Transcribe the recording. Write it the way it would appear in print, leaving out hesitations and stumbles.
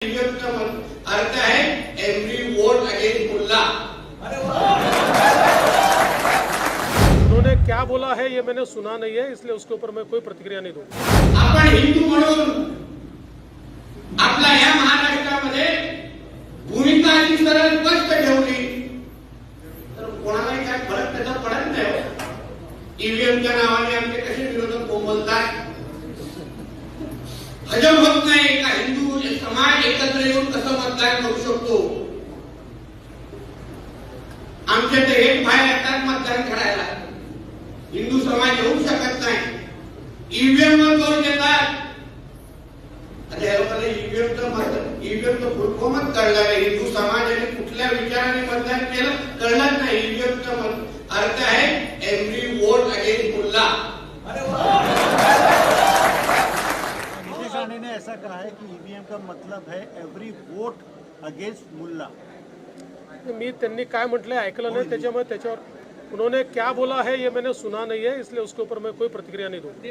अर्थ है every vote against Mulla. उन्होंने क्या बोला है ये मैंने सुना नहीं है, इसलिए उसके ऊपर मैं कोई प्रतिक्रिया नहीं दूंगा। आपण हिंदू म्हणून आपल्या या महाराष्ट्रामध्ये भूमिका अशी सरळ स्पष्ट ठेवली तर कोणालाही काय फरक त्याचा पडत नाही। ईव्हीएमच्या नावाने आमचे कसे विरोधक बोंबलतात, हजम होत नाही का हिंदू समाज एकत्र येऊन कसं मतदान करू शकतो। आमचे ते एक भाई येतात मतदान करायला, हिंदू समाज येऊ शकत नाही। ईव्हीएम वर जोर देतात। आता या लोकांना ईव्हीएमचं फुल फॉर्मच कळलं नाही। हिंदू समाजाने कुठल्या विचाराने मतदान केलं कळलंच नाही। ईव्हीएमचा अर्थ आहे एव्हरी वोट अगेंस्ट मुल्ला। ने ऐसा कहा है कि ईवीएम का मतलब है एवरी वोट अगेंस्ट मुल्ला। मी त्यांनी काय म्हटलंय ऐकलं नाही, त्याच्यामुळे त्याच्यावर उन्होंने क्या बोला है ये मैंने सुना नहीं है, इसलिए उसके ऊपर मैं कोई प्रतिक्रिया नहीं दूंगा।